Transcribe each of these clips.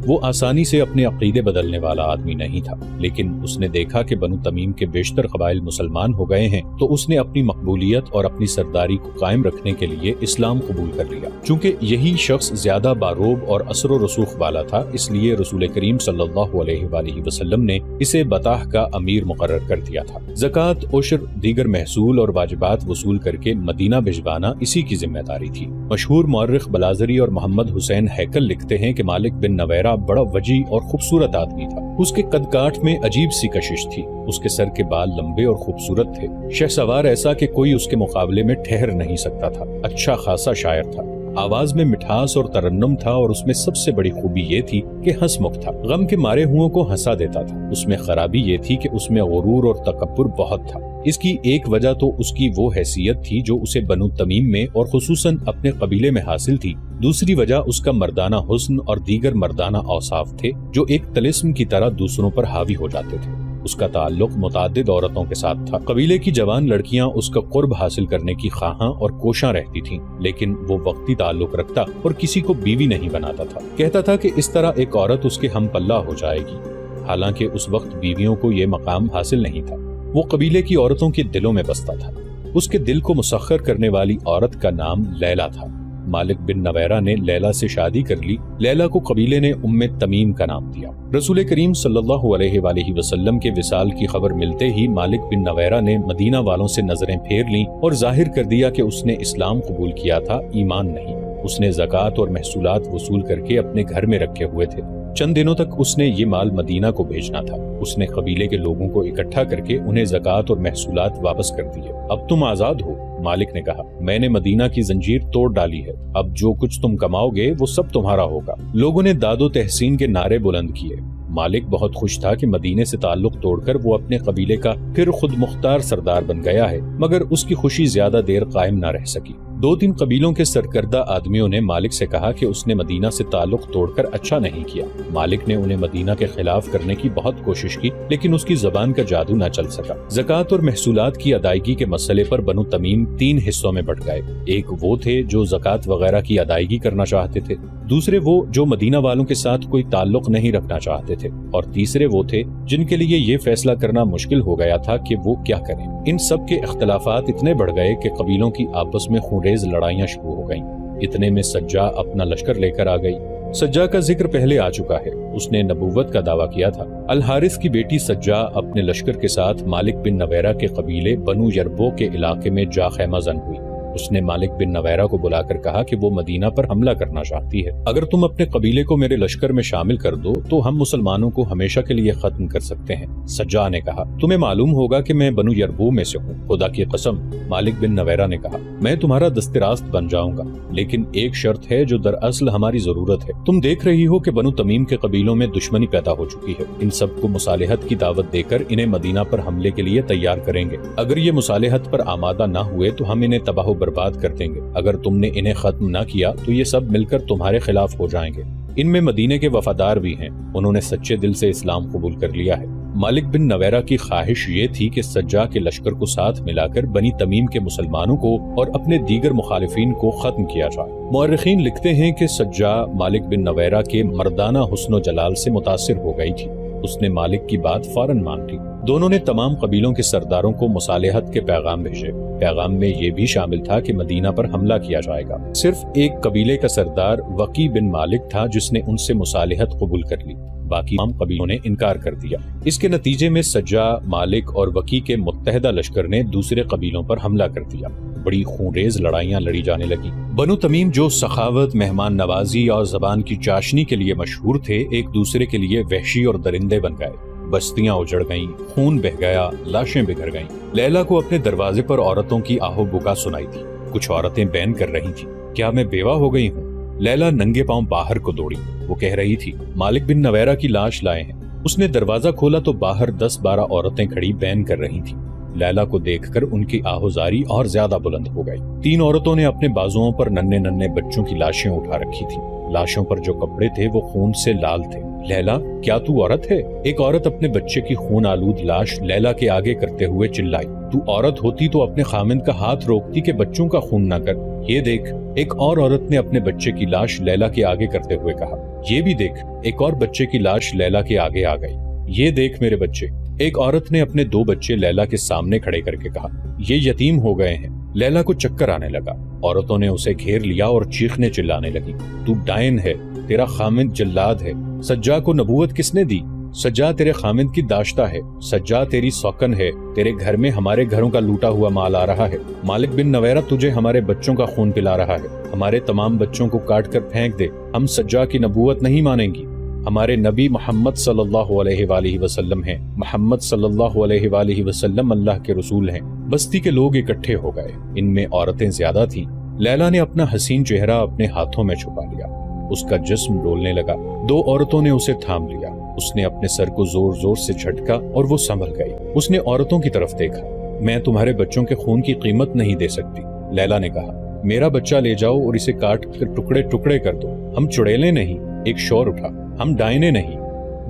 وہ آسانی سے اپنے عقیدے بدلنے والا آدمی نہیں تھا، لیکن اس نے دیکھا کہ بنو تمیم کے بیشتر قبائل مسلمان ہو گئے ہیں تو اس نے اپنی مقبولیت اور اپنی سرداری کو قائم رکھنے کے لیے اسلام قبول کر لیا۔ چونکہ یہی شخص زیادہ باروب اور اثر و رسوخ والا تھا، اس لیے رسول کریم صلی اللہ علیہ وآلہ وسلم نے اسے بطاح کا امیر مقرر کر دیا تھا۔ زکوٰۃ، عشر، دیگر محصول اور واجبات وصول کر کے مدینہ بھجوانا اسی کی ذمہ داری تھی۔ مشہور مورخ بلازری اور محمد حسین ہیکل لکھتے ہیں کہ مالک بن نویرہ بڑا وجی اور خوبصورت آدمی تھا۔ اس کے قد کاٹ میں عجیب سی کشش تھی، اس کے سر کے بال لمبے اور خوبصورت تھے، شہسوار ایسا کہ کوئی اس کے مقابلے میں ٹھہر نہیں سکتا تھا، اچھا خاصا شاعر تھا، آواز میں مٹھاس اور ترنم تھا، اور اس میں سب سے بڑی خوبی یہ تھی کہ ہنس مکھ تھا، غم کے مارے ہوں کو ہنسا دیتا تھا۔ اس میں خرابی یہ تھی کہ اس میں غرور اور تکبر بہت تھا۔ اس کی ایک وجہ تو اس کی وہ حیثیت تھی جو اسے بنو تمیم میں اور خصوصاً اپنے قبیلے میں حاصل تھی، دوسری وجہ اس کا مردانہ حسن اور دیگر مردانہ اوصاف تھے جو ایک طلسم کی طرح دوسروں پر حاوی ہو جاتے تھے۔ اس کا تعلق متعدد عورتوں کے ساتھ تھا۔ قبیلے کی جوان لڑکیاں اس کا قرب حاصل کرنے کی خواہاں اور کوشاں رہتی تھیں، لیکن وہ وقتی تعلق رکھتا اور کسی کو بیوی نہیں بناتا تھا۔ کہتا تھا کہ اس طرح ایک عورت اس کے ہم پلہ ہو جائے گی، حالانکہ اس وقت بیویوں کو یہ مقام حاصل نہیں تھا۔ وہ قبیلے کی عورتوں کے دلوں میں بستا تھا۔ اس کے دل کو مسخر کرنے والی عورت کا نام لیلا تھا۔ مالک بن نویرہ نے لیلا سے شادی کر لی۔ لیلا کو قبیلے نے ام تمیم کا نام دیا۔ رسول کریم صلی اللہ علیہ وآلہ وسلم کے وصال کی خبر ملتے ہی مالک بن نویرہ نے مدینہ والوں سے نظریں پھیر لیں اور ظاہر کر دیا کہ اس نے اسلام قبول کیا تھا، ایمان نہیں۔ اس نے زکوٰۃ اور محصولات وصول کر کے اپنے گھر میں رکھے ہوئے تھے۔ چند دنوں تک اس نے یہ مال مدینہ کو بھیجنا تھا۔ اس نے قبیلے کے لوگوں کو اکٹھا کر کے انہیں زکوٰۃ اور محصولات واپس کر دیے۔ اب تم آزاد ہو، مالک نے کہا، میں نے مدینہ کی زنجیر توڑ ڈالی ہے، اب جو کچھ تم کماؤ گے وہ سب تمہارا ہوگا۔ لوگوں نے داد و تحسین کے نعرے بلند کیے۔ مالک بہت خوش تھا کہ مدینے سے تعلق توڑ کر وہ اپنے قبیلے کا پھر خود مختار سردار بن گیا ہے، مگر اس کی خوشی زیادہ دیر قائم نہ رہ سکی۔ 2-3 قبیلوں کے سرکردہ آدمیوں نے مالک سے کہا کہ اس نے مدینہ سے تعلق توڑ کر اچھا نہیں کیا۔ مالک نے انہیں مدینہ کے خلاف کرنے کی بہت کوشش کی، لیکن اس کی زبان کا جادو نہ چل سکا۔ زکوٰۃ اور محصولات کی ادائیگی کے مسئلے پر بنو تمیم 3 حصوں میں بٹ گئے۔ ایک وہ تھے جو زکوٰۃ وغیرہ کی ادائیگی کرنا چاہتے تھے، دوسرے وہ جو مدینہ والوں کے ساتھ کوئی تعلق نہیں رکھنا چاہتے تھے، اور تیسرے وہ تھے جن کے لیے یہ فیصلہ کرنا مشکل ہو گیا تھا کہ وہ کیا کریں۔ ان سب کے اختلافات اتنے بڑھ گئے کہ قبیلوں کی آپس میں خونریز لڑائیاں شروع ہو گئیں۔ اتنے میں سجا اپنا لشکر لے کر آ گئی۔ سجا کا ذکر پہلے آ چکا ہے، اس نے نبوت کا دعویٰ کیا تھا۔ الحارث کی بیٹی سجا اپنے لشکر کے ساتھ مالک بن نویرہ کے قبیلے بنو یربو کے علاقے میں جا خیمہ زن ہوئی۔ اس نے مالک بن نویرہ کو بلا کر کہا کہ وہ مدینہ پر حملہ کرنا چاہتی ہے، اگر تم اپنے قبیلے کو میرے لشکر میں شامل کر دو تو ہم مسلمانوں کو ہمیشہ کے لیے ختم کر سکتے ہیں۔ سجا نے کہا، تمہیں معلوم ہوگا کہ میں بنو یربو میں سے ہوں، خدا کی قسم۔ مالک بن نویرہ نے کہا، میں تمہارا دست راست بن جاؤں گا، لیکن ایک شرط ہے جو دراصل ہماری ضرورت ہے۔ تم دیکھ رہی ہو کہ بنو تمیم کے قبیلوں میں دشمنی پیدا ہو چکی ہے، ان سب کو مصالحت کی دعوت دے کر انہیں مدینہ پر حملے کے لیے تیار کریں گے۔ اگر یہ مصالحت پر آمادہ نہ ہوئے تو ہم انہیں تباہ و برباد کر دیں گے، اگر تم نے انہیں ختم نہ کیا تو یہ سب مل کر تمہارے خلاف ہو جائیں گے۔ ان میں مدینے کے وفادار بھی ہیں، انہوں نے سچے دل سے اسلام قبول کر لیا ہے۔ مالک بن نویرہ کی خواہش یہ تھی کہ سجا کے لشکر کو ساتھ ملا کر بنی تمیم کے مسلمانوں کو اور اپنے دیگر مخالفین کو ختم کیا جائے۔ مورخین لکھتے ہیں کہ سجا مالک بن نویرہ کے مردانہ حسن و جلال سے متاثر ہو گئی تھی، اس نے مالک کی بات فوراً مان لی۔ دونوں نے تمام قبیلوں کے سرداروں کو مصالحت کے پیغام بھیجے۔ پیغام میں یہ بھی شامل تھا کہ مدینہ پر حملہ کیا جائے گا۔ صرف ایک قبیلے کا سردار وقی بن مالک تھا جس نے ان سے مصالحت قبول کر لی، باقی تمام قبیلوں نے انکار کر دیا۔ اس کے نتیجے میں سجا، مالک اور وقی کے متحدہ لشکر نے دوسرے قبیلوں پر حملہ کر دیا۔ بڑی خونریز لڑائیاں لڑی جانے لگی۔ بنو تمیم جو سخاوت، مہمان نوازی اور زبان کی چاشنی کے لیے مشہور تھے، ایک دوسرے کے لیے وحشی اور درندے بن گئے۔ بستیاں اجڑ گئیں، خون بہہ گیا، لاشیں بکھر گئیں۔ لیلا کو اپنے دروازے پر عورتوں کی آہو بکا سنائی تھی۔ کچھ عورتیں بین کر رہی تھیں، کیا میں بیوہ ہو گئی ہوں؟ لیلا ننگے پاؤں باہر کو دوڑی۔ وہ کہہ رہی تھی، مالک بن نویرہ کی لاش لائے ہیں۔ اس نے دروازہ کھولا تو باہر 10-12 عورتیں کھڑی بین کر رہی تھیں۔ لیلا کو دیکھ کر ان کی آہوزاری اور زیادہ بلند ہو گئی۔ 3 عورتوں نے اپنے بازوؤں پر ننھے ننھے بچوں کی لاشیں اٹھا رکھی تھیں۔ لاشوں پر جو کپڑے تھے وہ خون سے لال تھے۔ لیلا، کیا تو عورت ہے؟ ایک عورت اپنے بچے کی خون آلود لاش لیلا کے آگے کرتے ہوئے چلائی، تو عورت ہوتی تو اپنے خامند کا ہاتھ روکتی کہ بچوں کا خون نہ کر۔ یہ دیکھ، ایک اور عورت نے اپنے بچے کی لاش لیلا کے آگے کرتے ہوئے کہا، یہ بھی دیکھ، ایک اور بچے کی لاش لیلا کے آگے آ گئی، یہ دیکھ میرے بچے۔ ایک عورت نے اپنے 2 بچے لیلا کے سامنے کھڑے کر کے کہا، یہ یتیم ہو گئے ہیں۔ لیلا کو چکر آنے لگا، عورتوں نے اسے گھیر لیا اور چیخنے چلانے لگی، تو ڈائن ہے، تیرا خامند جلاد ہے، سجا کو نبوت کس نے دی؟ سجا تیرے خامند کی داشتہ ہے، سجا تیری سوکن ہے، تیرے گھر میں ہمارے گھروں کا لوٹا ہوا مال آ رہا ہے، مالک بن نویرہ تجھے ہمارے بچوں کا خون پلا رہا ہے، ہمارے تمام بچوں کو کاٹ کر پھینک دے، ہم سجا کی نبوت نہیں مانیں گی، ہمارے نبی محمد صلی اللہ علیہ وآلہ وسلم ہیں، محمد صلی اللہ علیہ وآلہ وسلم اللہ کے رسول ہیں۔ بستی کے لوگ اکٹھے ہو گئے، ان میں عورتیں زیادہ تھیں۔ لیلا نے اپنا حسین چہرہ اپنے ہاتھوں میں چھپا لیا، اس کا جسم ڈولنے لگا۔ 2 عورتوں نے اسے تھام لیا، اس نے اپنے سر کو زور زور سے جھٹکا اور وہ سنبھل گئی۔ اس نے عورتوں کی طرف دیکھا، میں تمہارے بچوں کے خون کی قیمت نہیں دے سکتی۔ لیلا نے کہا، میرا بچہ لے جاؤ اور اسے کاٹ کر ٹکڑے ٹکڑے کر دو، ہم چڑیلے نہیں۔ ایک شور اٹھا، ہم ڈائنے نہیں،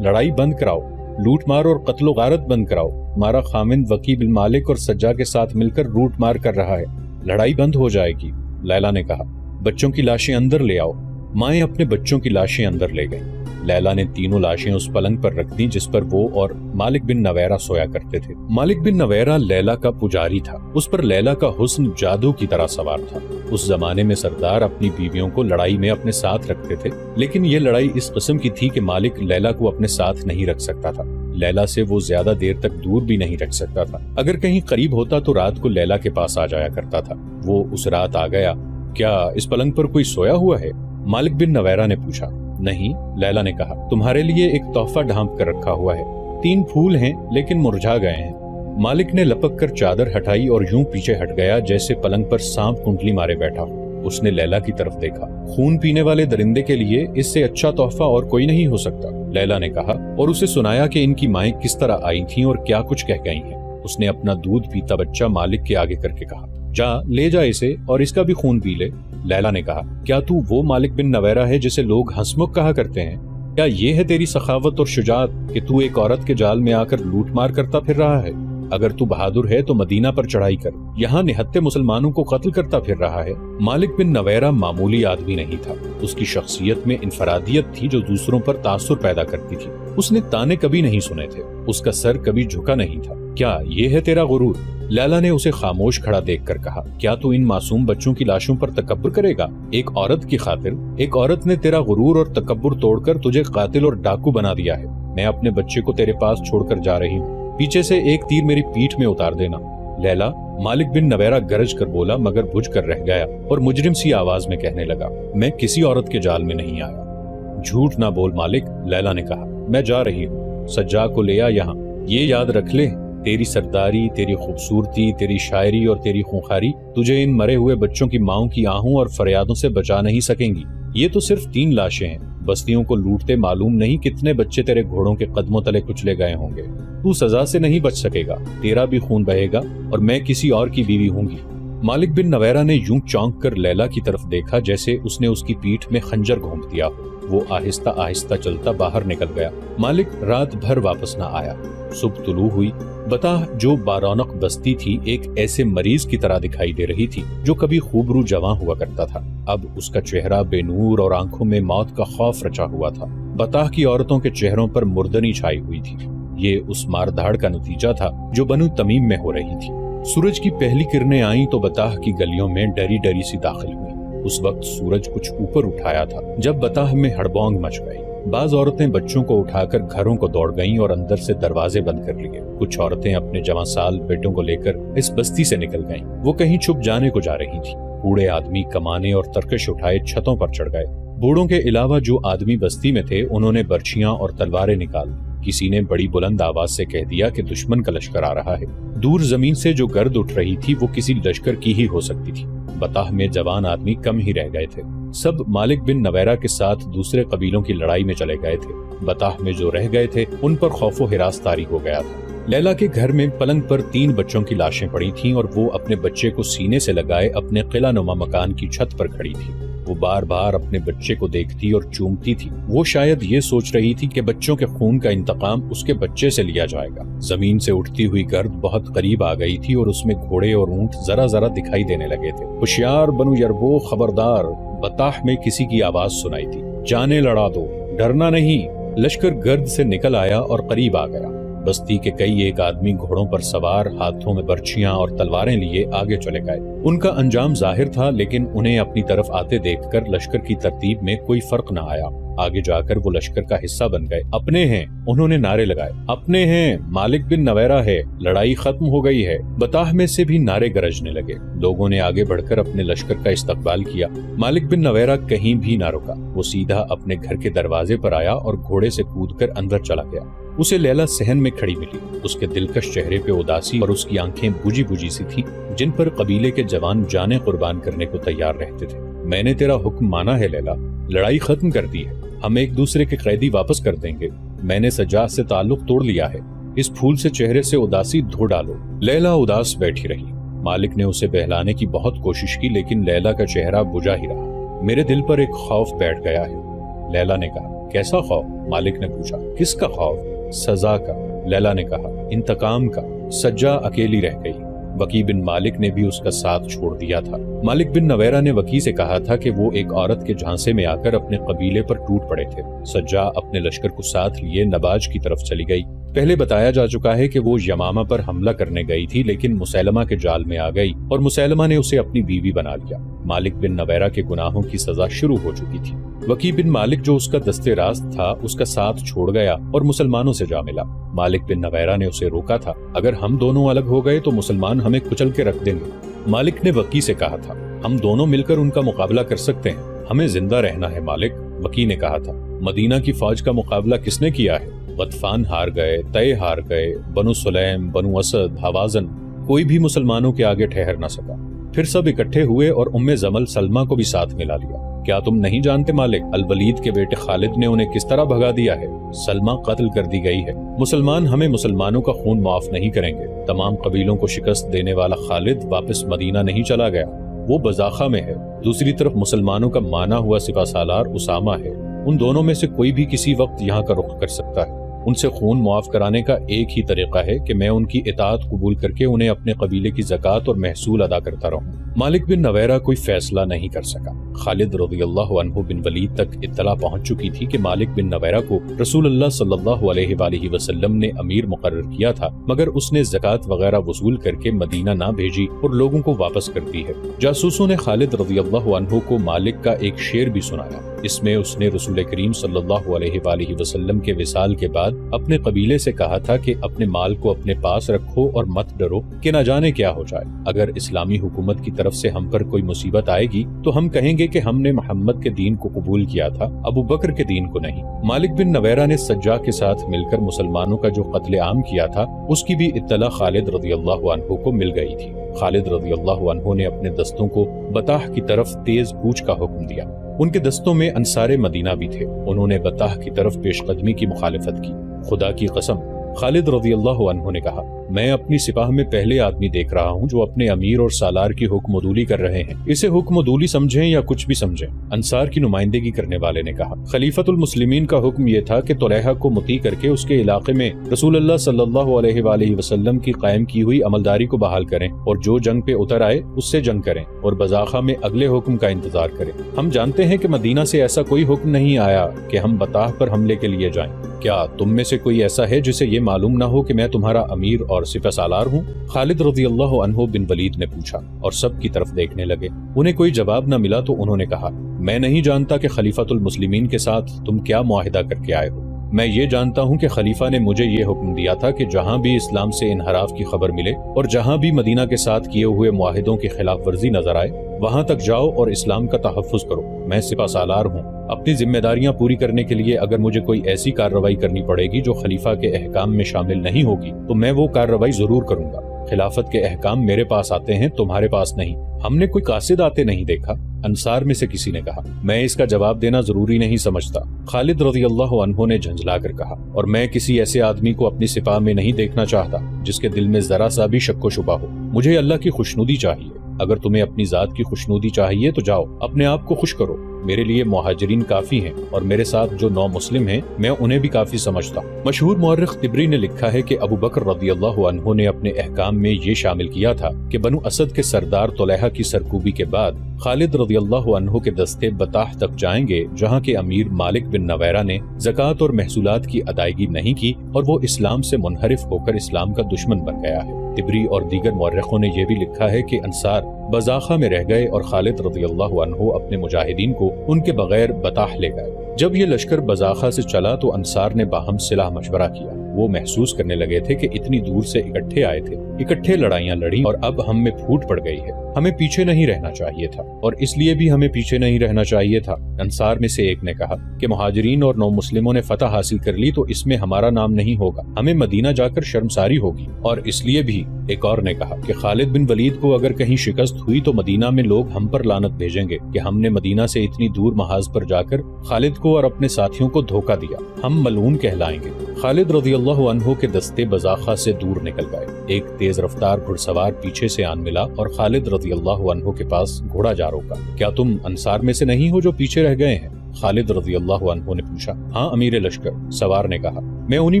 لڑائی بند کراؤ، لوٹ مار اور قتل و غارت بند کراؤ، ہمارا خامند وکی بن مالک اور سجا کے ساتھ مل کر لوٹ مار کر رہا ہے، لڑائی بند ہو جائے گی۔ لیلا نے کہا، بچوں کی لاشیں اندر لے آؤ۔ مائیں اپنے بچوں کی لاشیں اندر لے گئیں۔ لیلا نے تینوں لاشیں اس پلنگ پر رکھ دیں جس پر وہ اور مالک بن نویرہ سویا کرتے تھے۔ مالک بن نویرہ لیلا کا پجاری تھا، اس پر لیلا کا حسن جادو کی طرح سوار تھا۔ اس زمانے میں سردار اپنی بیویوں کو لڑائی میں اپنے ساتھ رکھتے تھے، لیکن یہ لڑائی اس قسم کی تھی کہ مالک لیلا کو اپنے ساتھ نہیں رکھ سکتا تھا، لیلا سے وہ زیادہ دیر تک دور بھی نہیں رکھ سکتا تھا۔ اگر کہیں قریب ہوتا تو رات کو لیلا کے پاس آ جایا کرتا تھا۔ وہ اس رات آ گیا۔ کیا اس پلنگ پر کوئی سویا ہوا ہے؟ مالک بن نویرہ نے پوچھا۔ نہیں، لیلا نے کہا، تمہارے لیے ایک تحفہ ڈھانپ کر رکھا ہوا ہے، 3 پھول ہیں لیکن مرجھا گئے ہیں۔ مالک نے لپک کر چادر ہٹائی اور یوں پیچھے ہٹ گیا جیسے پلنگ پر سانپ کنڈلی مارے بیٹھا ہو۔ اس نے لیلا کی طرف دیکھا۔ خون پینے والے درندے کے لیے اس سے اچھا تحفہ اور کوئی نہیں ہو سکتا، لیلا نے کہا، اور اسے سنایا کہ ان کی مائیں کس طرح آئی تھیں اور کیا کچھ کہہ گئی ہیں۔ اس نے اپنا دودھ پیتا بچہ مالک کے آگے کر کے کہا، جا لے جا اسے اور اس کا بھی خون پی لے۔ لیلا نے کہا، کیا تو وہ مالک بن نویرہ ہے جسے لوگ ہنسمکھ کہا کرتے ہیں؟ کیا یہ ہے تیری سخاوت اور شجاعت کہ تو ایک عورت کے جال میں آ کر لوٹ مار کرتا پھر رہا ہے؟ اگر تو بہادر ہے تو مدینہ پر چڑھائی کر، یہاں نہتے مسلمانوں کو قتل کرتا پھر رہا ہے۔ مالک بن نویرہ معمولی آدمی نہیں تھا، اس کی شخصیت میں انفرادیت تھی جو دوسروں پر تاثر پیدا کرتی تھی۔ اس نے تانے کبھی نہیں سنے تھے، اس کا سر کبھی جھکا نہیں تھا۔ کیا یہ ہے تیرا غرور؟ لیلا نے اسے خاموش کھڑا دیکھ کر کہا، کیا تو ان معصوم بچوں کی لاشوں پر تکبر کرے گا؟ ایک عورت کی خاطر ایک عورت نے تیرا غرور اور تکبر توڑ کر تجھے قاتل اور ڈاکو بنا دیا ہے۔ میں اپنے بچے کو تیرے پاس چھوڑ کر جا رہی ہوں، پیچھے سے ایک تیر میری پیٹھ میں اتار دینا۔ لیلا، مالک بن نویرہ گرج کر بولا مگر بجھ کر رہ گیا اور مجرم سی آواز میں کہنے لگا، میں کسی عورت کے جال میں نہیں آیا۔ جھوٹ نہ بول مالک، لیلا نے کہا، میں جا رہی ہوں، سجا کو لے آ یہاں۔ یہ یاد رکھ لے، تیری سرداری، تیری خوبصورتی، تیری شاعری اور تیری خونخاری تجھے ان مرے ہوئے بچوں کی ماؤں کی آہوں اور فریادوں سے بچا نہیں سکیں گی۔ یہ تو صرف 3 لاشیں ہیں، بستیوں کو لوٹتے معلوم نہیں کتنے بچے تیرے گھوڑوں کے قدموں تلے کچلے گئے ہوں گے۔ تو سزا سے نہیں بچ سکے گا، تیرا بھی خون بہے گا اور میں کسی اور کی بیوی ہوں گی۔ مالک بن نویرہ نے یوں چونک کر لیلا کی طرف دیکھا جیسے اس نے اس کی پیٹھ میں خنجر گھونپ دیا ہو۔ وہ آہستہ آہستہ چلتا باہر نکل گیا۔ مالک رات بھر واپس نہ آیا۔ صبح طلوع ہوئی۔ بطاح جو بارونق بستی تھی ایک ایسے مریض کی طرح دکھائی دے رہی تھی جو کبھی خوبرو جواں ہوا کرتا تھا، اب اس کا چہرہ بے نور اور آنکھوں میں موت کا خوف رچا ہوا تھا۔ بطاح کی عورتوں کے چہروں پر مردنی چھائی ہوئی تھی۔ یہ اس ماردھاڑ کا نتیجہ تھا جو بنو تمیم میں ہو رہی تھی۔ سورج کی پہلی کرنیں آئیں تو بطاح کی گلیوں میں ڈری ڈری سی داخل ہوئی۔ اس وقت سورج کچھ اوپر اٹھایا تھا جب بطاح میں ہڑبونگ مچ گئی۔ بعض عورتیں بچوں کو اٹھا کر گھروں کو دوڑ گئیں اور اندر سے دروازے بند کر لیے۔ کچھ عورتیں اپنے جواں سال بیٹوں کو لے کر اس بستی سے نکل گئیں۔ وہ کہیں چھپ جانے کو جا رہی تھی۔ بوڑھے آدمی کمانے اور ترکش اٹھائے چھتوں پر چڑھ گئے۔ بوڑھوں کے علاوہ جو آدمی بستی میں تھے انہوں نے برچیاں اور تلواریں نکال لی۔ کسی نے بڑی بلند آواز سے کہہ دیا کہ دشمن کا لشکر آ رہا ہے۔ دور زمین سے جو گرد اٹھ رہی تھی وہ کسی لشکر کی ہی ہو سکتی تھی۔ بطاح میں جوان آدمی کم ہی رہ گئے تھے، سب مالک بن نویرہ کے ساتھ دوسرے قبیلوں کی لڑائی میں چلے گئے تھے۔ بطاح میں جو رہ گئے تھے ان پر خوف و ہراس طاری ہو گیا تھا۔ لیلا کے گھر میں پلنگ پر 3 بچوں کی لاشیں پڑی تھیں اور وہ اپنے بچے کو سینے سے لگائے اپنے قلعہ نما مکان کی چھت پر کھڑی تھی۔ وہ بار بار اپنے بچے کو دیکھتی اور چومتی تھی۔ وہ شاید یہ سوچ رہی تھی کہ بچوں کے خون کا انتقام اس کے بچے سے لیا جائے گا۔ زمین سے اٹھتی ہوئی گرد بہت قریب آ گئی تھی اور اس میں گھوڑے اور اونٹ ذرا ذرا دکھائی دینے لگے تھے۔ ہوشیار بنو یربو، خبردار! بطاح میں کسی کی آواز سنائی تھی، جانیں لڑا دو، ڈرنا نہیں۔ لشکر گرد سے نکل آیا اور قریب آ گیا۔ بستی کے کئی ایک آدمی گھوڑوں پر سوار، ہاتھوں میں برچیاں اور تلواریں لیے آگے چلے گئے۔ ان کا انجام ظاہر تھا، لیکن انہیں اپنی طرف آتے دیکھ کر لشکر کی ترتیب میں کوئی فرق نہ آیا۔ آگے جا کر وہ لشکر کا حصہ بن گئے۔ اپنے ہیں، انہوں نے نعرے لگائے، اپنے ہیں، مالک بن نویرہ ہے، لڑائی ختم ہو گئی ہے۔ بطاح میں سے بھی نعرے گرجنے لگے۔ لوگوں نے آگے بڑھ کر اپنے لشکر کا استقبال کیا۔ مالک بن نویرہ کہیں بھی نہ رکا، وہ سیدھا اپنے گھر کے دروازے پر آیا اور گھوڑے سے کود کر اندر چلا گیا۔ اسے لیلا صحن میں کھڑی ملی۔ اس کے دلکش چہرے پہ اداسی اور اس کی آنکھیں بجھی بجھی سی تھی، جن پر قبیلے کے جوان جانیں قربان کرنے کو تیار رہتے تھے۔ میں نے تیرا حکم مانا ہے لیلا، لڑائی ختم کر دی ہے، ہم ایک دوسرے کے قیدی واپس کر دیں گے۔ میں نے سجاد سے تعلق توڑ لیا ہے، اس پھول سے چہرے سے اداسی دھو ڈالو۔ لیلا اداس بیٹھی رہی۔ مالک نے اسے بہلانے کی بہت کوشش کی، لیکن لیلا کا چہرہ بجھا ہی رہا۔ میرے دل پر ایک خوف بیٹھ گیا ہے، لیلا نے کہا۔ کیسا خوف؟ مالک نے پوچھا۔ کس کا خوف؟ سزا کا، لیلا نے کہا، انتقام کا۔ سجا اکیلی رہ گئی۔ وکی بن مالک نے بھی اس کا ساتھ چھوڑ دیا تھا۔ مالک بن نویرہ نے وکی سے کہا تھا کہ وہ ایک عورت کے جھانسے میں آ کر اپنے قبیلے پر ٹوٹ پڑے تھے۔ سجا اپنے لشکر کو ساتھ لیے نباج کی طرف چلی گئی۔ پہلے بتایا جا چکا ہے کہ وہ یمامہ پر حملہ کرنے گئی تھی، لیکن مسیلمہ کے جال میں آ گئی اور مسیلمہ نے اسے اپنی بیوی بنا لیا۔ مالک بن نویرہ کے گناہوں کی سزا شروع ہو چکی تھی۔ وکی بن مالک جو اس کا دستے راست تھا، اس کا ساتھ چھوڑ گیا اور مسلمانوں سے جا ملا۔ مالک بن نویرہ نے اسے روکا تھا، اگر ہم دونوں الگ ہو گئے تو مسلمان ہمیں کچل کے رکھ دیں گے۔ مالک نے وکی سے کہا تھا، ہم دونوں مل کر ان کا مقابلہ کر سکتے ہیں، ہمیں زندہ رہنا ہے مالک۔ وکی نے کہا تھا، مدینہ کی فوج کا مقابلہ کس نے کیا ہے؟ غطفان ہار گئے، طے ہار گئے، بنو سلیم، بنو اسد، حوازن، کوئی بھی مسلمانوں کے آگے ٹھہر نہ سکا۔ پھر سب اکٹھے ہوئے اور زمل سلمہ کو بھی ساتھ ملا لیا۔ کیا تم نہیں جانتے مالک، الولید کے بیٹے خالد نے انہیں کس طرح بھگا دیا ہے؟ سلمہ قتل کر دی گئی ہے۔ مسلمان ہمیں مسلمانوں کا خون معاف نہیں کریں گے۔ تمام قبیلوں کو شکست دینے والا خالد واپس مدینہ نہیں چلا گیا، وہ بزاخہ میں ہے۔ دوسری طرف مسلمانوں کا مانا ہوا سپہ سالار اسامہ ہے۔ ان دونوں میں سے کوئی بھی کسی وقت یہاں کا رخ کر سکتا ہے۔ ان سے خون معاف کرانے کا ایک ہی طریقہ ہے کہ میں ان کی اطاعت قبول کر کے انہیں اپنے قبیلے کی زکوٰۃ اور محصول ادا کرتا رہوں۔ مالک بن نویرہ کوئی فیصلہ نہیں کر سکا۔ خالد رضی اللہ عنہ بن ولید تک اطلاع پہنچ چکی تھی کہ مالک بن نویرہ کو رسول اللہ صلی اللہ علیہ وآلہ وسلم نے امیر مقرر کیا تھا، مگر اس نے زکوٰۃ وغیرہ وصول کر کے مدینہ نہ بھیجی اور لوگوں کو واپس کر دی ہے۔ جاسوسوں نے خالد رضی اللہ عنہ کو مالک کا ایک شعر بھی سنایا۔ اس میں اس نے رسول کریم صلی اللہ علیہ وآلہ وسلم کے وصال کے بعد اپنے قبیلے سے کہا تھا کہ اپنے مال کو اپنے پاس رکھو اور مت ڈرو کہ نہ جانے کیا ہو جائے۔ اگر اسلامی حکومت کی طرف سے ہم پر کوئی مصیبت آئے گی تو ہم کہیں گے کہ ہم نے محمد کے دین کو قبول کیا تھا، ابو بکر کے دین کو نہیں۔ مالک بن نویرہ نے سجا کے ساتھ مل کر مسلمانوں کا جو قتل عام کیا تھا، اس کی بھی اطلاع خالد رضی اللہ عنہ کو مل گئی تھی۔ خالد رضی اللہ عنہ نے اپنے دستوں کو بطاح کی طرف تیز کوچ کا حکم دیا۔ ان کے دستوں میں انصار مدینہ بھی تھے۔ انہوں نے بطاح کی طرف پیش قدمی کی مخالفت کی۔ خدا کی قسم، خالد رضی اللہ عنہ نے کہا، میں اپنی سپاہ میں پہلے آدمی دیکھ رہا ہوں جو اپنے امیر اور سالار کی حکم ودولی کر رہے ہیں۔ اسے حکم ودولی سمجھیں یا کچھ بھی سمجھیں۔ انصار کی نمائندگی کرنے والے نے کہا، خلیفۃ المسلمین کا حکم یہ تھا کہ طلحہ کو مطیع کر کے اس کے علاقے میں رسول اللہ صلی اللہ علیہ وآلہ وسلم کی قائم کی ہوئی عملداری کو بحال کریں، اور جو جنگ پہ اتر آئے اس سے جنگ کریں اور بزاخہ میں اگلے حکم کا انتظار کریں۔ ہم جانتے ہیں کہ مدینہ سے ایسا کوئی حکم نہیں آیا کہ ہم بطاح پر حملے کے لیے جائیں۔ کیا تم میں سے کوئی ایسا ہے جسے یہ معلوم نہ ہو کہ میں تمہارا امیر اور سپہ سالار ہوں؟ خالد رضی اللہ عنہ بن ولید نے پوچھا، اور سب کی طرف دیکھنے لگے۔ انہیں کوئی جواب نہ ملا تو انہوں نے کہا، میں نہیں جانتا کہ خلیفۃ المسلمین کے ساتھ تم کیا معاہدہ کر کے آئے ہو۔ میں یہ جانتا ہوں کہ خلیفہ نے مجھے یہ حکم دیا تھا کہ جہاں بھی اسلام سے انحراف کی خبر ملے اور جہاں بھی مدینہ کے ساتھ کیے ہوئے معاہدوں کی خلاف ورزی نظر آئے، وہاں تک جاؤ اور اسلام کا تحفظ کرو۔ میں سپہ سالار ہوں۔ اپنی ذمہ داریاں پوری کرنے کے لیے اگر مجھے کوئی ایسی کارروائی کرنی پڑے گی جو خلیفہ کے احکام میں شامل نہیں ہوگی تو میں وہ کارروائی ضرور کروں گا۔ خلافت کے احکام میرے پاس آتے ہیں، تمہارے پاس نہیں۔ ہم نے کوئی قاصد آتے نہیں دیکھا، انصار میں سے کسی نے کہا۔ میں اس کا جواب دینا ضروری نہیں سمجھتا، خالد رضی اللہ عنہ نے جھنجھلا کر کہا، اور میں کسی ایسے آدمی کو اپنی سپاہ میں نہیں دیکھنا چاہتا جس کے دل میں ذرا سا بھی شک و شبہ ہو۔ مجھے اللہ کی خوشنودی چاہیے۔ اگر تمہیں اپنی ذات کی خوشنودی چاہیے تو جاؤ، اپنے آپ کو خوش کرو، میرے لیے مہاجرین کافی ہیں اور میرے ساتھ جو 9 مسلم ہیں میں انہیں بھی کافی سمجھتا ہوں۔ مشہور مورخ طبری نے لکھا ہے کہ ابو بکر رضی اللہ عنہ نے اپنے احکام میں یہ شامل کیا تھا کہ بنو اسد کے سردار طلحہ کی سرکوبی کے بعد خالد رضی اللہ عنہ کے دستے بطاح تک جائیں گے، جہاں کے امیر مالک بن نویرہ نے زکوٰۃ اور محصولات کی ادائیگی نہیں کی اور وہ اسلام سے منحرف ہو کر اسلام کا دشمن بن گیا ہے۔ طبری اور دیگر مورخوں نے یہ بھی لکھا ہے کہ انصار بزاخہ میں رہ گئے اور خالد رضی اللہ عنہ اپنے مجاہدین کو ان کے بغیر بطاح لے گئے۔ جب یہ لشکر بزاخہ سے چلا تو انصار نے باہم صلاح مشورہ کیا۔ وہ محسوس کرنے لگے تھے کہ اتنی دور سے اکٹھے آئے تھے، اکٹھے لڑائیاں لڑیں اور اب ہم میں پھوٹ پڑ گئی ہے، ہمیں پیچھے نہیں رہنا چاہیے تھا، اور اس لیے بھی ہمیں پیچھے نہیں رہنا چاہیے تھا۔ انصار میں سے ایک نے کہا کہ مہاجرین اور 9 مسلموں نے فتح حاصل کر لی تو اس میں ہمارا نام نہیں ہوگا، ہمیں مدینہ جا کر شرمساری ہوگی، اور اس لیے بھی ایک اور نے کہا کہ خالد بن ولید کو اگر کہیں شکست ہوئی تو مدینہ میں لوگ ہم پر لعنت بھیجیں گے کہ ہم نے مدینہ سے اتنی دور محاذ پر جا کر خالد کو اور اپنے ساتھیوں کو دھوکہ دیا، ہم ملعون کہلائیں گے۔ خالد رضی اللہ عنہ کے دستے بزاخہ سے دور نکل گئے۔ ایک تیز رفتار گھڑ سوار پیچھے سے آن ملا اور خالد رضی اللہ عنہ کے پاس گھوڑا جا روکا۔ کیا تم انصار میں سے نہیں ہو جو پیچھے رہ گئے ہیں؟ خالد رضی اللہ عنہ نے پوچھا۔ ہاں امیر لشکر، سوار نے کہا، میں انہی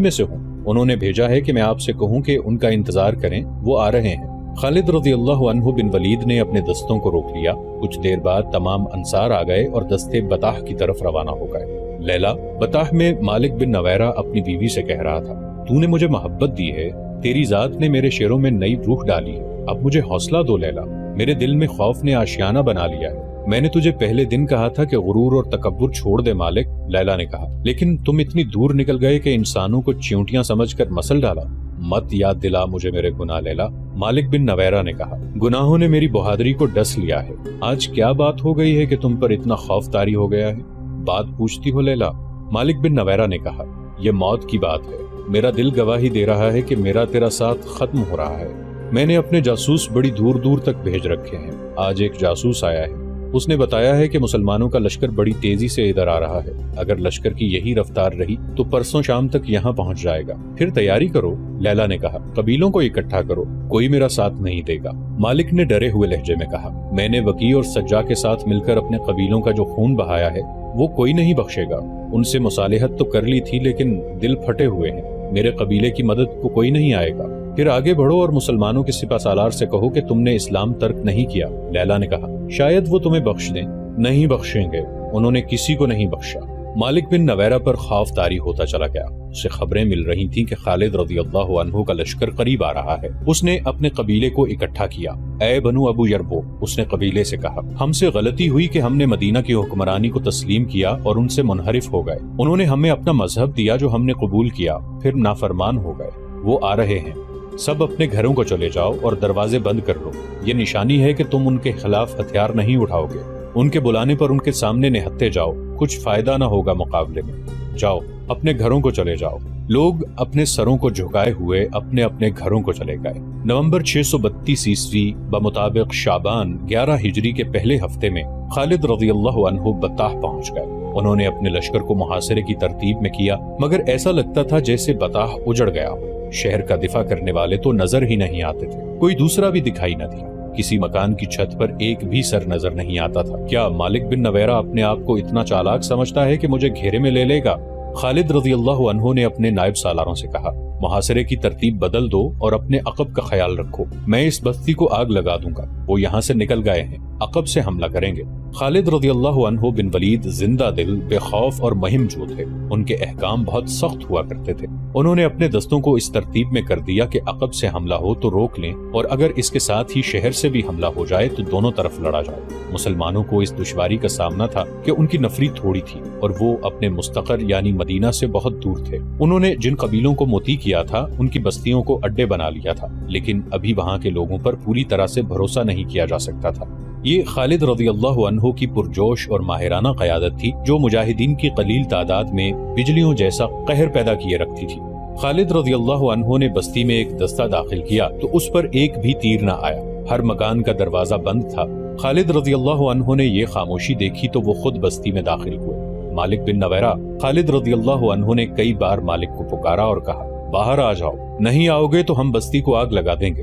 میں سے ہوں، انہوں نے بھیجا ہے کہ میں آپ سے کہوں کہ ان کا انتظار کریں، وہ آ رہے ہیں۔ خالد رضی اللہ عنہ بن ولید نے اپنے دستوں کو روک لیا۔ کچھ دیر بعد تمام انصار آ گئے اور دستے بطاح کی طرف روانہ ہو گئے۔ لیلا، بطاح میں مالک بن نویرہ اپنی بیوی سے کہہ رہا تھا، تو نے مجھے محبت دی ہے، تیری ذات نے میرے شعروں میں نئی روح ڈالی ہے، اب مجھے حوصلہ دو لیلا، میرے دل میں خوف نے آشیانہ بنا لیا ہے۔ میں نے تجھے پہلے دن کہا تھا کہ غرور اور تکبر چھوڑ دے مالک، لیلا نے کہا، لیکن تم اتنی دور نکل گئے کہ انسانوں کو چیونٹیاں سمجھ کر مسل ڈالا۔ مت یاد دلا مجھے میرے گناہ لیلا، مالک بن نویرہ نے کہا، گناہوں نے میری بہادری کو ڈس لیا ہے، آج کیا بات ہو گئی ہے کہ تم پر اتنا خوف طاری ہو گیا ہے؟ بات پوچھتی ہو لیلا؟ مالک بن نویرہ نے کہا، یہ موت کی بات ہے، میرا دل گواہی دے رہا ہے کہ میرا تیرا ساتھ ختم ہو رہا ہے، میں نے اپنے جاسوس بڑی دور دور تک بھیج رکھے ہیں، آج ایک جاسوس آیا ہے، اس نے بتایا ہے کہ مسلمانوں کا لشکر بڑی تیزی سے ادھر آ رہا ہے، اگر لشکر کی یہی رفتار رہی تو پرسوں شام تک یہاں پہنچ جائے گا، پھر تیاری کرو۔ لیلا نے کہا، قبیلوں کو اکٹھا کرو، کوئی میرا ساتھ نہیں دے گا۔ مالک نے ڈرے ہوئے لہجے میں کہا، میں نے وکی اور سجا کے ساتھ مل کر اپنے قبیلوں کا جو خون بہایا ہے وہ کوئی نہیں بخشے گا، ان سے مصالحت تو کر لی تھی لیکن دل پھٹے ہوئے ہیں، میرے قبیلے کی مدد کو کوئی نہیں آئے گا، پھر آگے بڑھو اور مسلمانوں کے سپہ سالار سے کہو کہ تم نے اسلام ترک نہیں کیا۔ لیلا نے کہا، شاید وہ تمہیں بخش دیں۔ نہیں بخشیں گے، انہوں نے کسی کو نہیں بخشا۔ مالک بن نویرہ پر خوف طاری ہوتا چلا گیا، اسے خبریں مل رہی تھیں کہ خالد رضی اللہ عنہ کا لشکر قریب آ رہا ہے۔ اس نے اپنے قبیلے کو اکٹھا کیا۔ اے بنو ابو یربو، اس نے قبیلے سے کہا، ہم سے غلطی ہوئی کہ ہم نے مدینہ کی حکمرانی کو تسلیم کیا اور ان سے منحرف ہو گئے، انہوں نے ہمیں اپنا مذہب دیا جو ہم نے قبول کیا، پھر نافرمان ہو گئے، وہ آ رہے ہیں، سب اپنے گھروں کو چلے جاؤ اور دروازے بند کر لو، یہ نشانی ہے کہ تم ان کے خلاف ہتھیار نہیں اٹھاؤ گے، ان کے بلانے پر ان کے سامنے نہتے جاؤ، کچھ فائدہ نہ ہوگا مقابلے میں، جاؤ اپنے گھروں کو چلے جاؤ۔ لوگ اپنے سروں کو جھکائے ہوئے اپنے اپنے گھروں کو چلے گئے۔ نومبر 632 عیسوی بمطابق شعبان 11 ہجری کے پہلے ہفتے میں خالد رضی اللہ عنہ بطاح پہنچ گئے۔ انہوں نے اپنے لشکر کو محاصرے کی ترتیب میں کیا، مگر ایسا لگتا تھا جیسے بطاح اجڑ گیا ہو، شہر کا دفاع کرنے والے تو نظر ہی نہیں آتے تھے، کوئی دوسرا بھی دکھائی نہ دیا، کسی مکان کی چھت پر ایک بھی سر نظر نہیں آتا تھا۔ کیا مالک بن نویرہ اپنے آپ کو اتنا چالاک سمجھتا ہے کہ مجھے گھیرے میں لے لے گا؟ خالد رضی اللہ عنہ نے اپنے نائب سالاروں سے کہا، محاصرے کی ترتیب بدل دو اور اپنے عقب کا خیال رکھو، میں اس بستی کو آگ لگا دوں گا، وہ یہاں سے نکل گئے ہیں، عقب سے حملہ کریں گے۔ خالد رضی اللہ عنہ بن ولید زندہ دل، بے خوف اور مہم جو تھے، ان کے احکام بہت سخت ہوا کرتے تھے۔ انہوں نے اپنے دستوں کو اس ترتیب میں کر دیا کہ عقب سے حملہ ہو تو روک لیں، اور اگر اس کے ساتھ ہی شہر سے بھی حملہ ہو جائے تو دونوں طرف لڑا جائے۔ مسلمانوں کو اس دشواری کا سامنا تھا کہ ان کی نفری تھوڑی تھی اور وہ اپنے مستقر یعنی مدینہ سے بہت دور تھے۔ انہوں نے جن قبیلوں کو موتی کیا تھا ان کی بستیوں کو اڈے بنا لیا تھا، لیکن ابھی وہاں کے لوگوں پر پوری طرح سے بھروسہ نہیں کیا جا سکتا تھا۔ یہ خالد رضی اللہ عنہ کی پرجوش اور ماہرانہ قیادت تھی جو مجاہدین کی قلیل تعداد میں بجلیوں جیسا قہر پیدا کیے رکھتی تھی۔ خالد رضی اللہ عنہ نے بستی میں ایک دستہ داخل کیا تو اس پر ایک بھی تیر نہ آیا، ہر مکان کا دروازہ بند تھا۔ خالد رضی اللہ عنہ نے یہ خاموشی دیکھی تو وہ خود بستی میں داخل ہوئے۔ مالک بن نویرہ، خالد رضی اللہ عنہ نے کئی بار مالک کو پکارا اور کہا، باہر آ جاؤ، نہیں آؤ گے تو ہم بستی کو آگ لگا دیں گے۔